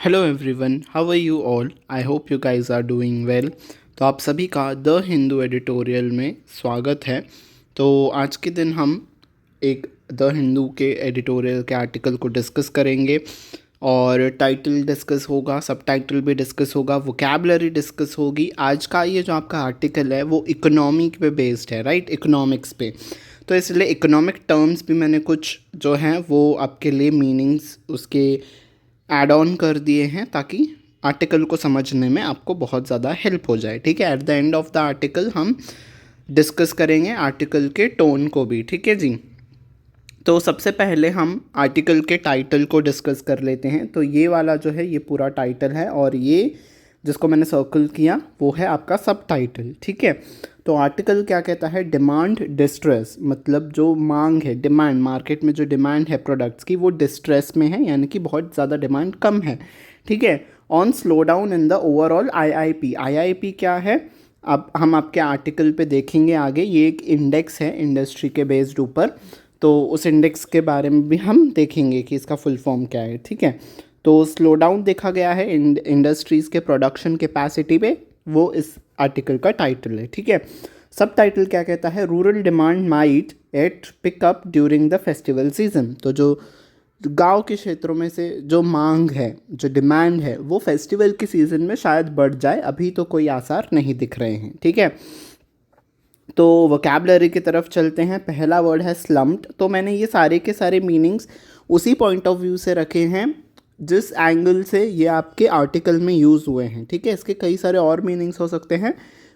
Hello everyone, how are you all? I hope you guys are doing well. तो आप सभी का the Hindu editorial में स्वागत है। तो आज के दिन हम एक द हिंदू के एडिटोरियल के आर्टिकल को डिस्कस करेंगे और टाइटल डिस्कस होगा, सब टाइटल भी डिस्कस होगा, वोकैबलरी डिस्कस होगी। आज का ये जो आपका आर्टिकल है वो इकोनॉमी पे बेस्ड है, राइट, इकोनॉमिक्स पे। तो इसलिए इकोनॉमिक टर्म्स भी मैंने कुछ जो हैं वो आपके लिए मीनिंग्स उसके ऐड ऑन कर दिए हैं ताकि आर्टिकल को समझने में आपको बहुत ज़्यादा हेल्प हो जाए। ठीक है, at the end of the article हम डिस्कस करेंगे आर्टिकल के टोन को भी। ठीक है जी। तो सबसे पहले हम आर्टिकल के टाइटल को डिस्कस कर लेते हैं। तो ये वाला जो है ये पूरा टाइटल है और ये जिसको मैंने सर्कल किया वो है आपका सब टाइटल। ठीक है, तो आर्टिकल क्या कहता है? डिमांड डिस्ट्रेस, मतलब जो मांग है, डिमांड, मार्केट में जो डिमांड है प्रोडक्ट्स की वो डिस्ट्रेस में है, यानी कि बहुत ज़्यादा डिमांड कम है। ठीक है, on slow down in the overall IIP. IIP क्या है अब हम आपके आर्टिकल पे देखेंगे आगे। ये एक इंडेक्स है इंडस्ट्री के बेस्ड ऊपर, तो उस इंडेक्स के बारे में भी हम देखेंगे कि इसका फुल फॉर्म क्या है। ठीक है, तो स्लो डाउन देखा गया है इंडस्ट्रीज़ के प्रोडक्शन कैपेसिटी पे, वो इस आर्टिकल का टाइटल है। ठीक है, सब टाइटल क्या कहता है? Rural demand might at pick up during the festival season. तो जो गांव के क्षेत्रों में से जो मांग है, जो डिमांड है, वो फेस्टिवल के सीज़न में शायद बढ़ जाए, अभी तो कोई आसार नहीं दिख रहे हैं। ठीक है, तो वोकैबलरी की तरफ चलते हैं। पहला वर्ड है स्लम्प्ड। तो मैंने ये सारे के सारे मीनिंग्स उसी पॉइंट ऑफ व्यू से रखे हैं जिस एंगल से ये आपके आर्टिकल में यूज़ हुए हैं। ठीक है, इसके कई सारे और मीनिंग्स हो सकते हैं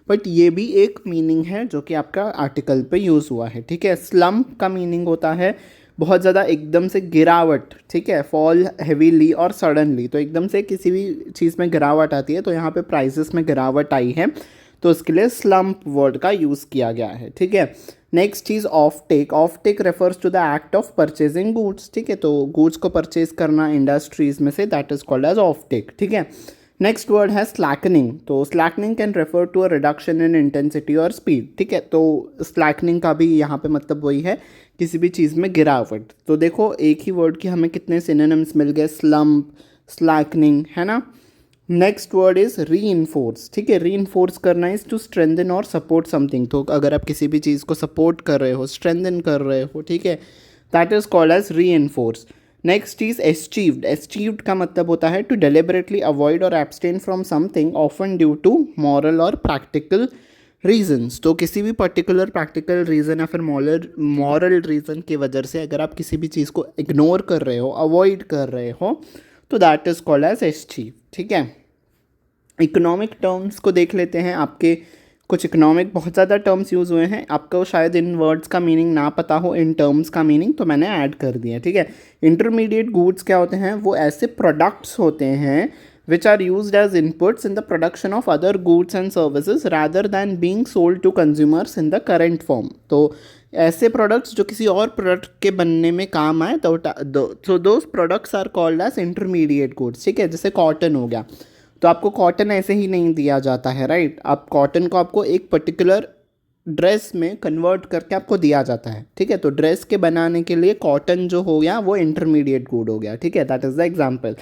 बट ये भी एक मीनिंग है जो कि आपका आर्टिकल पे यूज़ हुआ है। ठीक है, स्लम्प का मीनिंग होता है बहुत ज़्यादा एकदम से गिरावट। ठीक है, फॉल हैवीली और सडनली, तो एकदम से किसी भी चीज़ में गिरावट आती है, तो यहाँ पे प्राइसेस में गिरावट आई है तो उसके लिए स्लम्प वर्ड का यूज़ किया गया है। ठीक है, नेक्स्ट चीज़ off take. Off take refers to the act of purchasing goods. ठीक है, तो गुड्स को परचेज करना इंडस्ट्रीज में से, that is called as offtake. ठीक है, नेक्स्ट वर्ड है स्लैकनिंग। तो slackening can refer to a reduction in intensity और स्पीड। ठीक है, तो स्लैकनिंग का भी यहाँ पे मतलब वही है, किसी भी चीज़ में गिरावट। तो देखो एक ही वर्ड की हमें कितने सिनोनिम्स मिल गए, स्लम्प, स्लैकनिंग, है ना। नेक्स्ट वर्ड इज री इन्फोर्स। ठीक है, री इन्फोर्स करना इज टू स्ट्रेंथन और सपोर्ट समथिंग। तो अगर आप किसी भी चीज़ को सपोर्ट कर रहे हो, स्ट्रेंथन कर रहे हो, ठीक है, that is called as reinforce. Next is eschewed. Eschewed का मतलब होता है टू डेलिबरेटली अवॉइड और abstain from something often due to moral और प्रैक्टिकल रीजन्स। तो किसी भी पर्टिकुलर प्रैक्टिकल रीज़न या फिर मॉरल रीज़न की वजह से अगर आप किसी भी चीज़ को इग्नोर कर रहे हो, अवॉइड कर रहे हो, तो दैट इज कॉल्ड एज एस्चीव। ठीक है, इकोनॉमिक टर्म्स को देख लेते हैं। आपके कुछ इकोनॉमिक बहुत ज़्यादा टर्म्स यूज़ हुए हैं, आपको शायद इन वर्ड्स का मीनिंग ना पता हो, इन टर्म्स का मीनिंग तो मैंने ऐड कर दिया। ठीक है, इंटरमीडिएट गुड्स क्या होते हैं? वो ऐसे प्रोडक्ट्स होते हैं which are used as inputs in the production of other goods and services rather than being sold to consumers in the current form. तो ऐसे प्रोडक्ट्स जो किसी और प्रोडक्ट के बनने में काम आए, तो those products are called as intermediate goods. ठीक है, जैसे कॉटन हो गया, तो आपको कॉटन ऐसे ही नहीं दिया जाता है, राइट। आप कॉटन को आपको एक पर्टिकुलर ड्रेस में कन्वर्ट करके आपको दिया जाता है। ठीक है, तो ड्रेस के बनाने के लिए कॉटन जो हो गया वो इंटरमीडिएट गुड हो गया। ठीक है, that is the example.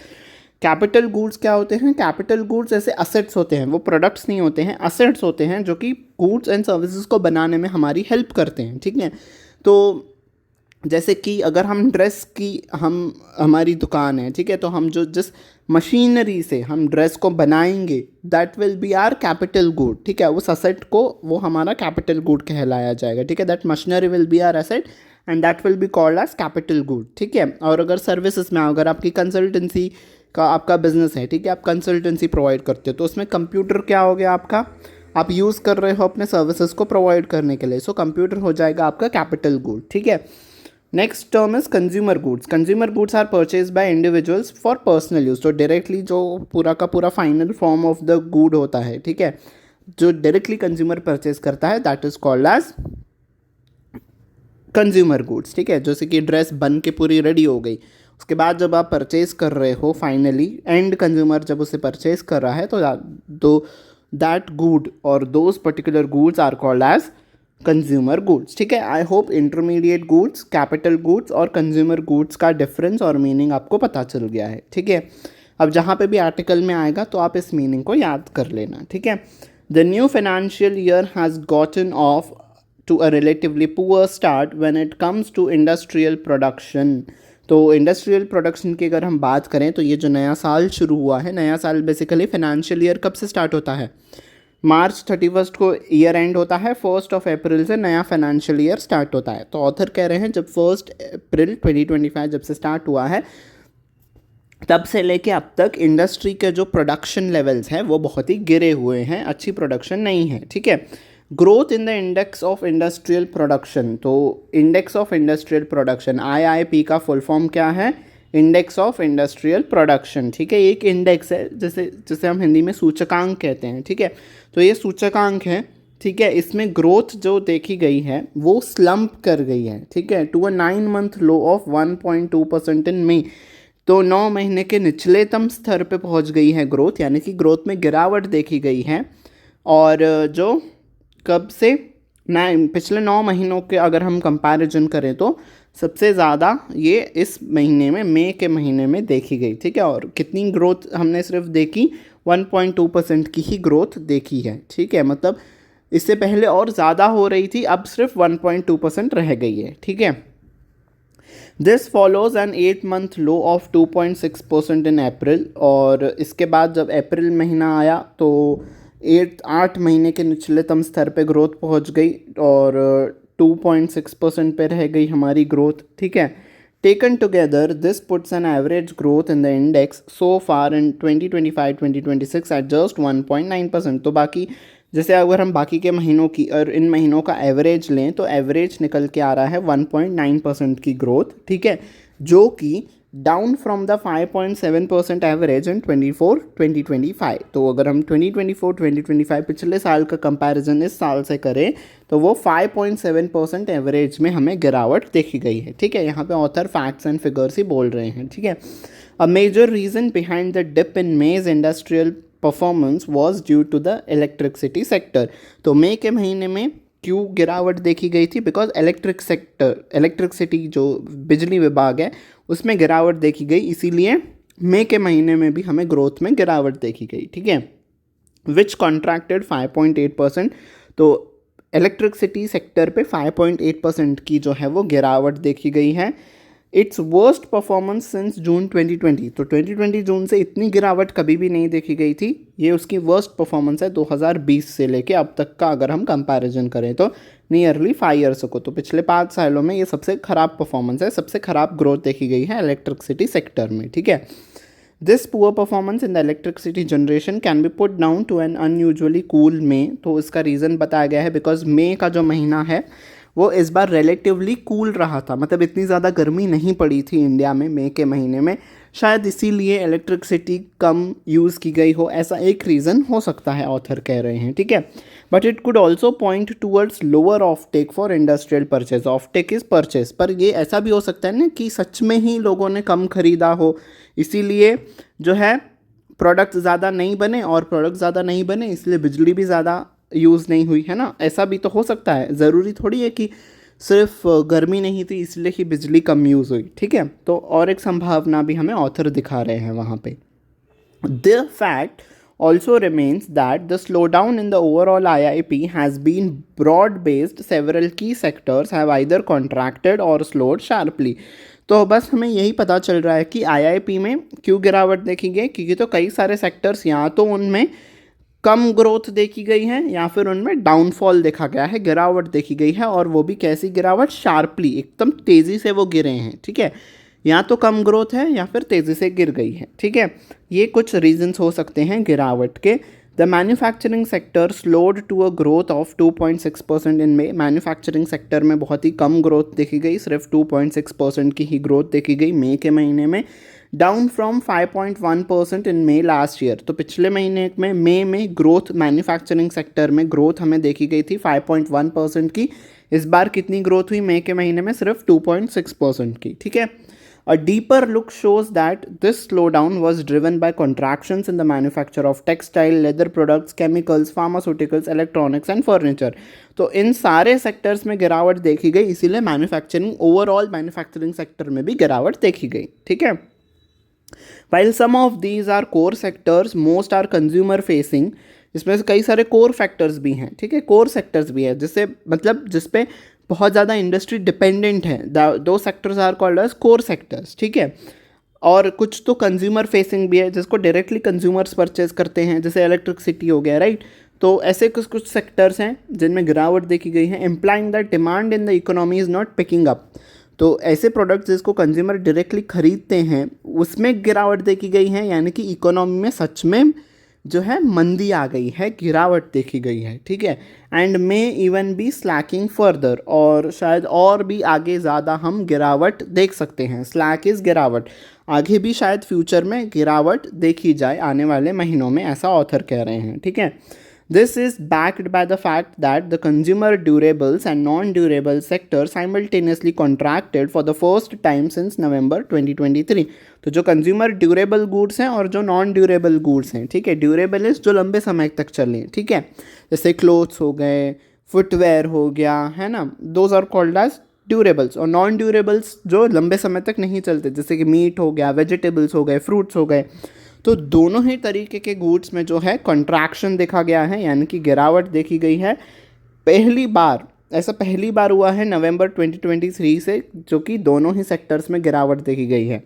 Capital goods क्या होते हैं? कैपिटल गुड्स ऐसे असेट्स होते हैं, वो प्रोडक्ट्स नहीं होते हैं, असेट्स होते हैं जो कि गुड्स एंड सर्विसेज को बनाने में हमारी हेल्प करते हैं। ठीक है, तो जैसे कि अगर हम ड्रेस की हमारी दुकान है, ठीक है, तो हम जो जिस मशीनरी से हम ड्रेस को बनाएंगे that will be are capital good. ठीक है, उस असेट को वो हमारा कैपिटल गुड कहलाया जाएगा। ठीक है, that machinery will be our asset and that will be called as capital good. ठीक है, और अगर सर्विसेज में, अगर आपकी कंसल्टेंसी का आपका बिजनेस है, ठीक है, आप कंसल्टेंसी प्रोवाइड करते हो, तो उसमें कंप्यूटर क्या हो गया आपका, आप यूज़ कर रहे हो अपने सर्विसेज को प्रोवाइड करने के लिए, सो कंप्यूटर हो जाएगा आपका कैपिटल गुड। ठीक है, next term is consumer goods. Consumer goods are purchase by individuals for personal use. तो डायरेक्टली जो पूरा का पूरा final form of the good होता है, ठीक है, जो डायरेक्टली कंज्यूमर परचेज करता है, that is called as consumer goods. ठीक है, जैसे कि ड्रेस बन के पूरी रेडी हो गई, उसके बाद जब आप परचेज कर रहे हो, फाइनली एंड कंज्यूमर जब उसे परचेज कर रहा है, तो दैट गुड और those particular goods are called as consumer goods. ठीक है, I hope intermediate goods, capital goods और कंज्यूमर गुड्स का डिफरेंस और मीनिंग आपको पता चल गया है। ठीक है, अब जहाँ पे भी आर्टिकल में आएगा तो आप इस मीनिंग को याद कर लेना, ठीक है। The new financial year has gotten off to a relatively poor start when it comes to industrial production. तो इंडस्ट्रियल प्रोडक्शन की अगर हम बात करें तो ये जो नया साल शुरू हुआ है, नया साल बेसिकली फाइनेंशियल ईयर कब से स्टार्ट होता है? मार्च 31 को ईयर एंड होता है, 1 अप्रैल से नया फाइनेंशियल ईयर स्टार्ट होता है। तो ऑथर कह रहे हैं जब 1 अप्रैल 2025 जब से स्टार्ट हुआ है तब से लेके अब तक इंडस्ट्री के जो प्रोडक्शन लेवल्स हैं वो बहुत ही गिरे हुए हैं, अच्छी प्रोडक्शन नहीं है, ठीक है। Growth in the index of industrial production, तो index of industrial production IIP का फुल फॉर्म क्या है? इंडेक्स ऑफ इंडस्ट्रियल प्रोडक्शन, ठीक है। एक इंडेक्स है जैसे हम हिंदी में सूचकांक कहते हैं, ठीक है। तो ये सूचकांक है, ठीक है। इसमें ग्रोथ जो देखी गई है वो स्लम्प कर गई है, ठीक है, to a 9 month low of 1.2% in May. तो 9 महीने के निचलेतम स्तर पे पहुंच गई है ग्रोथ, यानी कि ग्रोथ में गिरावट देखी गई है। और जो कब से पिछले 9 महीनों के अगर हम कंपैरिजन करें तो सबसे ज़्यादा ये इस महीने में, मई के महीने में देखी गई, ठीक है। और कितनी ग्रोथ हमने सिर्फ देखी? 1.2% की ही ग्रोथ देखी है, ठीक है। मतलब इससे पहले और ज़्यादा हो रही थी, अब सिर्फ 1.2% रह गई है, ठीक है। This follows an 8 month low of 2.6% in April. और इसके बाद जब अप्रैल महीना आया तो 8 महीने के निचलेतम स्तर पे ग्रोथ पहुंच गई और 2.6% पे रह गई हमारी ग्रोथ, ठीक है। Taken together this puts an average growth in the index so far in 2025-2026 at just 1.9%। तो बाकी जैसे अगर हम बाकी के महीनों की और इन महीनों का एवरेज लें तो एवरेज निकल के आ रहा है 1.9% की ग्रोथ, ठीक है, जो कि down from the 5.7% average in 2024-2025। तो अगर हम 2024-2025 पिछले साल का कंपैरिजन इस साल से करें तो वो 5.7% एवरेज में हमें गिरावट देखी गई है, ठीक है। यहाँ पे ऑथर फैक्ट्स एंड फिगर्स ही बोल रहे हैं, ठीक है। A major reason behind the dip in May industrial performance was due to the electricity sector. तो मई के महीने में क्यों गिरावट देखी गई थी? बिकॉज इलेक्ट्रिसिटी जो बिजली विभाग है उसमें गिरावट देखी गई, इसीलिए मई के महीने में भी हमें ग्रोथ में गिरावट देखी गई, ठीक है। विच कॉन्ट्रैक्टेड 5.8%। तो इलेक्ट्रिसिटी सेक्टर पे 5.8% की जो है वो गिरावट देखी गई है। Its worst performance since June 2020। तो 2020 जून से इतनी गिरावट कभी भी नहीं देखी गई थी, ये उसकी वर्स्ट परफॉर्मेंस है 2020 से लेके अब तक का अगर हम कंपैरिजन करें तो नियरली 5 ईयर्स को। तो पिछले 5 सालों में ये सबसे ख़राब परफॉर्मेंस है, सबसे ख़राब ग्रोथ देखी गई है इलेक्ट्रिसिटी सेक्टर में, ठीक है। This poor performance in the electricity generation can be put down to an unusually cool May. तो इसका रीज़न बताया गया है बिकॉज मई का जो महीना है वो इस बार रिलेटिवली कूल रहा था, मतलब इतनी ज़्यादा गर्मी नहीं पड़ी थी इंडिया में मई के महीने में, शायद इसीलिए इलेक्ट्रिसिटी कम यूज़ की गई हो, ऐसा एक रीज़न हो सकता है ऑथर कह रहे हैं, ठीक है। But it could also point towards lower off take for industrial purchase. Off take is purchase, पर ये ऐसा भी हो सकता है ना कि सच में ही लोगों ने कम खरीदा हो, इसीलिए जो है प्रोडक्ट ज़्यादा नहीं बने, और प्रोडक्ट ज़्यादा नहीं बने इसलिए बिजली भी ज़्यादा यूज़ नहीं हुई, है ना। ऐसा भी तो हो सकता है, ज़रूरी थोड़ी है कि सिर्फ गर्मी नहीं थी इसलिए ही बिजली कम यूज़ हुई, ठीक है। तो और एक संभावना भी हमें ऑथर दिखा रहे हैं वहाँ पे। The fact also remains that the slowdown in the overall IIP has been broad based. Several key sectors have either contracted or slowed sharply. तो बस हमें यही पता चल रहा है कि IIP में क्यों गिरावट देखी गई, क्योंकि तो कई सारे सेक्टर्स या तो उनमें कम ग्रोथ देखी गई है या फिर उनमें डाउनफॉल देखा गया है, गिरावट देखी गई है, और वो भी कैसी गिरावट? शार्पली, एकदम तेज़ी से वो गिरे हैं, ठीक है। या तो कम ग्रोथ है या फिर तेज़ी से गिर गई है, ठीक है। ये कुछ रीजंस हो सकते हैं गिरावट के। The manufacturing sector slowed to a growth of 2.6% in May. Manufacturing sector में बहुत ही कम ग्रोथ देखी गई, सिर्फ 2.6% की ही ग्रोथ देखी गई मई के महीने में, down from 5.1% in May last year. तो पिछले महीने में मई में ग्रोथ मैन्युफैक्चरिंग सेक्टर में ग्रोथ हमें देखी गई थी 5.1% की, इस बार कितनी ग्रोथ हुई मई के महीने में? सिर्फ 2.6% की, ठीक है। A deeper look shows that this slowdown was driven by contractions in the manufacture of textile, leather products, chemicals, pharmaceuticals, electronics and furniture. तो इन सारे सेक्टर्स में गिरावट देखी गई, इसीलिए मैन्युफैक्चरिंग, ओवरऑल मैन्युफैक्चरिंग सेक्टर में भी गिरावट देखी गई, ठीक है। While some of these are core sectors, most are consumer facing. इसमें से कई सारे कोर फैक्टर्स भी हैं, ठीक है, कोर सेक्टर्स भी है, जिससे मतलब जिस पे बहुत ज़्यादा इंडस्ट्री डिपेंडेंट है. दो sectors are called as core sectors, ठीक है. और कुछ तो कंज्यूमर फेसिंग भी है, जिसको डायरेक्टली कंज्यूमर्स परचेज करते हैं, जैसे इलेक्ट्रिसिटी हो गया, राइट. तो ऐसे कुछ कुछ सेक्टर्स हैं जिनमें गिरावट देखी गई है. Implying that demand in the economy is not picking up. तो ऐसे प्रोडक्ट्स जिसको कंज्यूमर डायरेक्टली खरीदते हैं उसमें गिरावट देखी गई है, यानी कि इकोनॉमी में सच में जो है मंदी आ गई है, गिरावट देखी गई है, ठीक है. And may even be Slaking further, और शायद और भी आगे ज़्यादा हम गिरावट देख सकते हैं. स्लैक इज़ गिरावट, आगे भी शायद फ्यूचर में गिरावट देखी जाए आने वाले महीनों में, ऐसा ऑथर कह रहे हैं, ठीक है. This is backed by the fact that the consumer durables and non-durable sector simultaneously contracted for the first time since November 2023. तो जो कंज्यूमर ड्यूरेबल गुड्स हैं और जो नॉन ड्यूरेबल गुड्स हैं, ठीक है, ड्यूरेबल इज जो लंबे समय तक चले, ठीक है, जैसे क्लोथ्स हो गए, फुटवेयर हो गया, है ना, those are called as durables. और नॉन ड्यूरेबल्स जो लंबे समय तक नहीं चलते, जैसे कि मीट हो गया, वेजिटेबल्स हो गए, फ्रूट्स हो गए. तो दोनों ही तरीके के गुड्स में जो है कॉन्ट्रैक्शन देखा गया है, यानी कि गिरावट देखी गई है. पहली बार हुआ है नवंबर 2023 से, जो कि दोनों ही सेक्टर्स में गिरावट देखी गई है.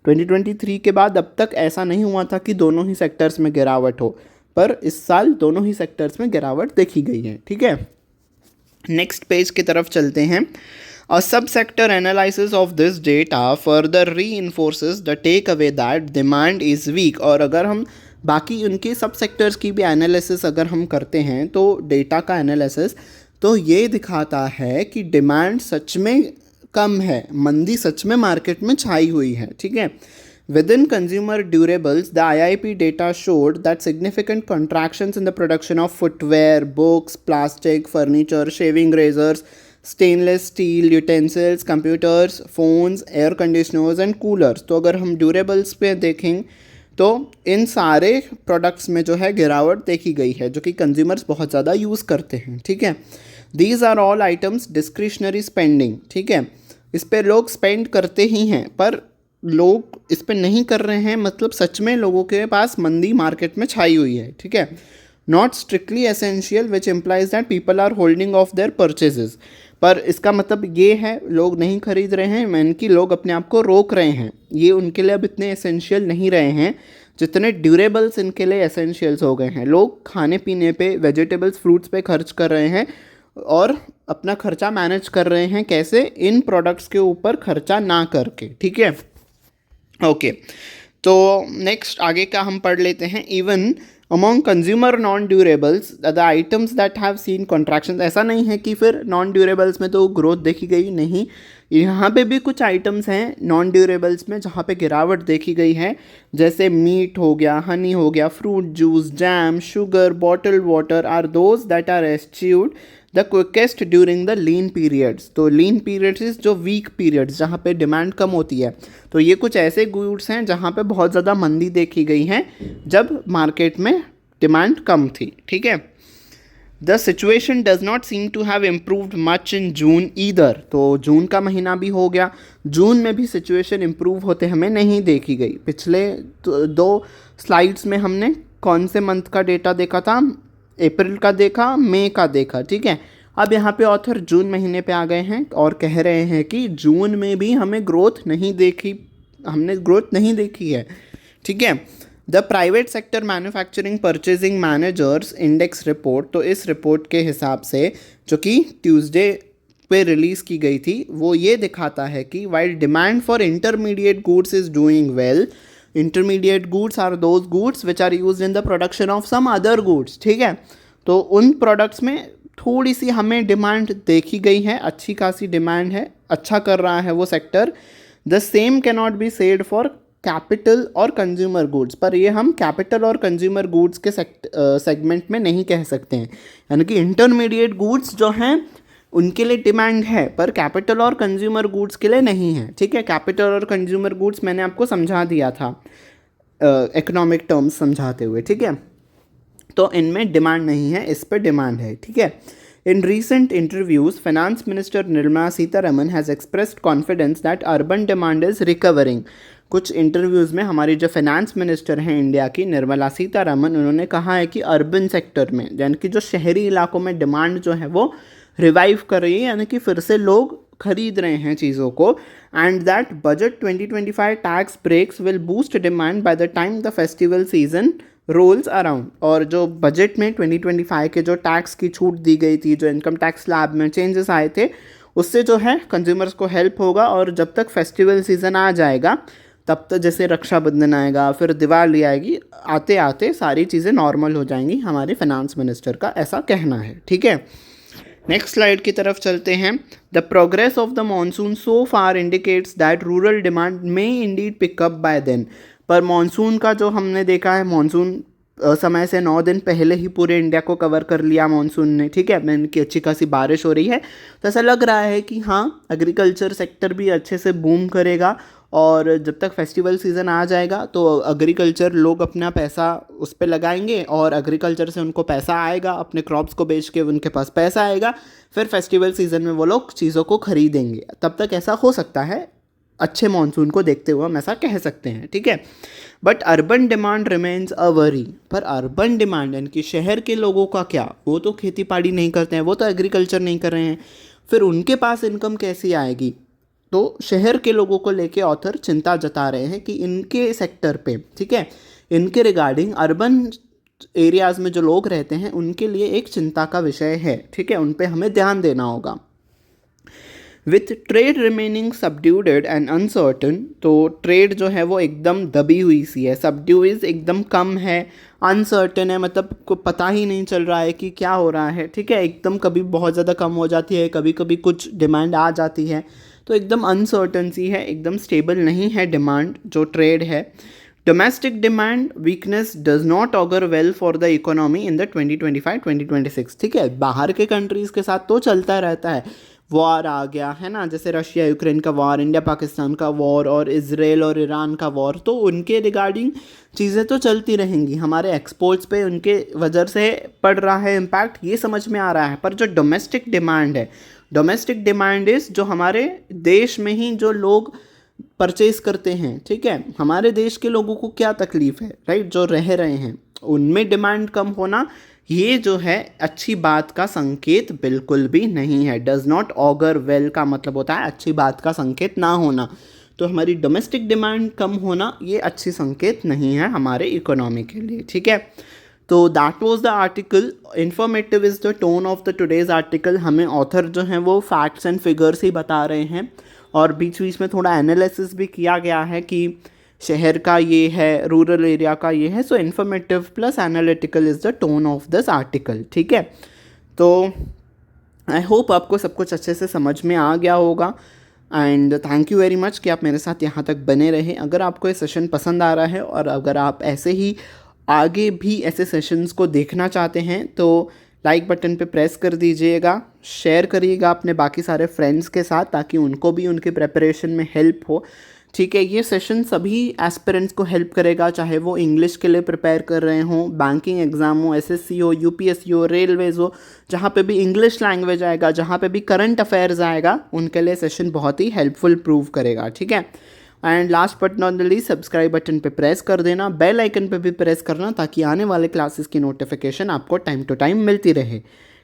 2023 के बाद अब तक ऐसा नहीं हुआ था कि दोनों ही सेक्टर्स में गिरावट हो, पर इस साल दोनों ही सेक्टर्स में गिरावट देखी गई है, ठीक है. नेक्स्ट पेज की तरफ चलते हैं. A subsector analysis of this data further reinforces the takeaway that demand is weak. और अगर हम बाकी उनके सब सेक्टर्स की भी एनालिसिस अगर हम करते हैं, तो डेटा का एनालिसिस, तो ये दिखाता है कि डिमांड सच में कम है, मंदी सच में मार्केट में छाई हुई है, ठीक है. Within consumer durables, the IIP data showed that significant contractions in the production of footwear, books, plastic, furniture, shaving razors, stainless steel utensils, computers, phones, air conditioners and coolers. तो अगर हम ड्यूरेबल्स पे देखें तो इन सारे प्रोडक्ट्स में जो है गिरावट देखी गई है, जो कि कंज्यूमर्स बहुत ज़्यादा यूज़ करते हैं, ठीक है. These are all items discretionary spending, ठीक है, इस पर लोग स्पेंड करते ही हैं, पर लोग इस पर नहीं कर रहे हैं, मतलब सच में लोगों के पास मंदी मार्केट में छाई हुई है, ठीक है. Not strictly essential which implies that people are holding off their purchases. पर इसका मतलब ये है लोग नहीं खरीद रहे हैं, मीन कि लोग अपने आप को रोक रहे हैं, ये उनके लिए अब इतने एसेंशियल नहीं रहे हैं जितने ड्यूरेबल्स इनके लिए एसेंशियल्स हो गए हैं. लोग खाने पीने पे, वेजिटेबल्स, फ्रूट्स पे खर्च कर रहे हैं और अपना खर्चा मैनेज कर रहे हैं, कैसे, इन प्रोडक्ट्स के ऊपर खर्चा ना करके, ठीक है. ओके, तो नेक्स्ट आगे का हम पढ़ लेते हैं. Even among consumer non durables the items that have seen contraction. ऐसा नहीं है कि फिर नॉन ड्यूरेबल्स में तो ग्रोथ देखी गई नहीं, यहाँ पे भी कुछ आइटम्स हैं नॉन ड्यूरेबल्स में जहाँ पे गिरावट देखी गई है, जैसे मीट हो गया, हनी हो गया, fruit juice, jam, sugar, bottled water are those that are eschewed the quickest during the lean periods. तो लीन पीरियड्स इज जो वीक पीरियड्स जहाँ पे डिमांड कम होती है. तो ये कुछ ऐसे गुड्स हैं जहाँ पे बहुत ज़्यादा मंदी देखी गई है जब मार्केट में डिमांड कम थी, ठीक है. The situation does not seem to have improved much in June either. तो जून का महीना भी हो गया, जून में भी सिचुएशन इम्प्रूव होते हमें नहीं देखी गई. पिछले दो स्लाइड्स में हमने कौन से मंथ का डेटा देखा था, अप्रैल का देखा, मई का देखा, ठीक है. अब यहाँ पे ऑथर जून महीने पे आ गए हैं और कह रहे हैं कि जून में भी हमने ग्रोथ नहीं देखी है, ठीक है. The private sector manufacturing purchasing managers index report, तो इस रिपोर्ट के हिसाब से जो कि ट्यूसडे पे रिलीज़ की गई थी, वो ये दिखाता है कि while demand for intermediate goods is doing well, intermediate goods are those goods which are used in the production of some other goods, ठीक है. तो उन प्रोडक्ट्स में थोड़ी सी हमें डिमांड देखी गई है, अच्छी खासी डिमांड है, अच्छा कर रहा है वो sector. The same can not be said for capital और कंज्यूमर गुड्स. पर ये हम कैपिटल और कंज्यूमर गुड्स के सेगमेंट में नहीं कह सकते हैं, यानी कि इंटरमीडिएट गुड्स जो हैं उनके लिए डिमांड है, पर कैपिटल और कंज्यूमर गुड्स के लिए नहीं है, ठीक है. कैपिटल और कंज्यूमर गुड्स मैंने आपको समझा दिया था इकोनॉमिक टर्म्स समझाते हुए, ठीक है. तो इनमें डिमांड नहीं है, इस पर डिमांड है, ठीक है. In recent interviews, Finance Minister Nirmala Sitharaman has expressed confidence that urban demand is recovering. कुछ इंटरव्यूज़ में हमारी जो फाइनेंस मिनिस्टर हैं इंडिया की निर्मला सीतारमन, उन्होंने कहा है कि अर्बन सेक्टर में यानी कि जो शहरी इलाकों में डिमांड जो है वो रिवाइव कर रही है, यानी कि फिर से लोग खरीद रहे हैं चीज़ों को। And that budget 2025 tax breaks will boost demand by the time the festival season rolls around. और जो बजट में 2025 के जो टैक्स की छूट दी गई थी, जो इनकम टैक्स स्लैब में चेंजेस आए थे, उससे जो है कंज्यूमर्स को हेल्प होगा। और जब तक फेस्टिवल सीज़न आ जाएगा तब तक, जैसे रक्षाबंधन आएगा फिर दिवाली आएगी, आते आते सारी चीज़ें नॉर्मल हो जाएंगी, हमारे फाइनेंस मिनिस्टर का ऐसा कहना है। ठीक है, नेक्स्ट स्लाइड की तरफ चलते हैं। The progress of the monsoon so far indicates that rural demand में इंडीड पिकअप बाय देन। पर मानसून का जो हमने देखा है, मानसून समय से 9 दिन पहले ही पूरे इंडिया को कवर कर लिया मानसून ने। ठीक है, मीन की अच्छी खासी बारिश हो रही है, तो ऐसा लग रहा है कि हाँ, एग्रीकल्चर सेक्टर भी अच्छे से बूम करेगा। और जब तक फेस्टिवल सीज़न आ जाएगा तो एग्रीकल्चर लोग अपना पैसा उस पर लगाएंगे, और एग्रीकल्चर से उनको पैसा आएगा, अपने क्रॉप्स को बेच के उनके पास पैसा आएगा, फिर फेस्टिवल सीज़न में वो लोग चीज़ों को खरीदेंगे। तब तक ऐसा हो सकता है, अच्छे मानसून को देखते हुए हम ऐसा कह सकते हैं। ठीक है, but urban demand remains a worry. पर अर्बन डिमांड यानी कि शहर के लोगों का क्या, वो तो खेती बाड़ी नहीं करते हैं, वो तो एग्रीकल्चर नहीं कर रहे हैं, फिर उनके पास इनकम कैसी आएगी। तो शहर के लोगों को लेके ऑथर चिंता जता रहे हैं कि इनके सेक्टर पे, ठीक है, इनके रिगार्डिंग अर्बन एरियाज़ में जो लोग रहते हैं उनके लिए एक चिंता का विषय है। ठीक है, उन पे हमें ध्यान देना होगा। With trade remaining subdued and uncertain, तो ट्रेड जो है वो एकदम दबी हुई सी है, सबड्यूज एकदम कम है, अनसर्टन है, मतलब को पता ही नहीं चल रहा है कि क्या हो रहा है। ठीक है, एकदम कभी बहुत ज़्यादा कम हो जाती है, कभी कभी कुछ डिमांड आ जाती है, तो एकदम अनसर्टन सी है, एकदम स्टेबल नहीं है डिमांड जो ट्रेड है। Domestic demand weakness does not auger well for the economy in the 2025-2026। ठीक है, बाहर के कंट्रीज़ के साथ तो चलता रहता है, वॉर आ गया है ना, जैसे रशिया यूक्रेन का वॉर, इंडिया पाकिस्तान का वॉर, और इजराइल और ईरान का वॉर, तो उनके रिगार्डिंग चीज़ें तो चलती रहेंगी, हमारे एक्सपोर्ट्स पे उनके वजह से पड़ रहा है इम्पैक्ट, ये समझ में आ रहा है। पर जो डोमेस्टिक डिमांड है, डोमेस्टिक डिमांड इज़ जो हमारे देश में ही जो लोग परचेज करते हैं, ठीक है, हमारे देश के लोगों को क्या तकलीफ़ है, राइट, जो रह रहे हैं, उनमें डिमांड कम होना, ये जो है अच्छी बात का संकेत बिल्कुल भी नहीं है। डज नॉट ऑगर वेल का मतलब होता है अच्छी बात का संकेत ना होना। तो हमारी डोमेस्टिक डिमांड कम होना ये अच्छी संकेत नहीं है हमारे इकोनॉमी के लिए। ठीक है, तो that was the article. Informative is the tone of the today's article. हमें ऑथर जो हैं वो फैक्ट्स एंड फिगर्स ही बता रहे हैं, और बीच बीच में थोड़ा एनालिसिस भी किया गया है कि शहर का ये है, रूरल एरिया का ये है। So informative plus analytical is the tone of this article. ठीक है, तो आई होप आपको सब कुछ अच्छे से समझ में आ गया होगा, and thank you very much कि आप मेरे साथ यहाँ तक बने रहे। अगर आपको ये सेशन पसंद आ रहा है, और अगर आप ऐसे ही आगे भी ऐसे सेशंस को देखना चाहते हैं, तो लाइक बटन पे प्रेस कर दीजिएगा, शेयर करिएगा अपने बाकी सारे फ्रेंड्स के साथ, ताकि उनको भी उनके प्रिपरेशन में हेल्प हो। ठीक है, ये सेशन सभी एस्पिरेंट्स को हेल्प करेगा, चाहे वो इंग्लिश के लिए प्रिपेयर कर रहे हों, बैंकिंग एग्ज़ाम हो, एसएससी हो, यूपीएससी हो, रेलवेज़ हो, जहाँ पे भी इंग्लिश लैंग्वेज आएगा, जहाँ पे भी करंट अफेयर्स आएगा, उनके लिए सेशन बहुत ही हेल्पफुल प्रूव करेगा। ठीक है, and last but not the least, subscribe button पे प्रेस कर देना, बेल आइकन पे भी प्रेस करना, ताकि आने वाले क्लासेस की नोटिफिकेशन आपको टाइम टू टाइम मिलती रहे।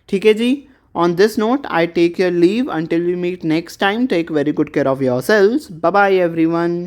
ठीक है जी, on this note, I take your leave until we meet next time. Take very good care of yourselves. Bye bye everyone.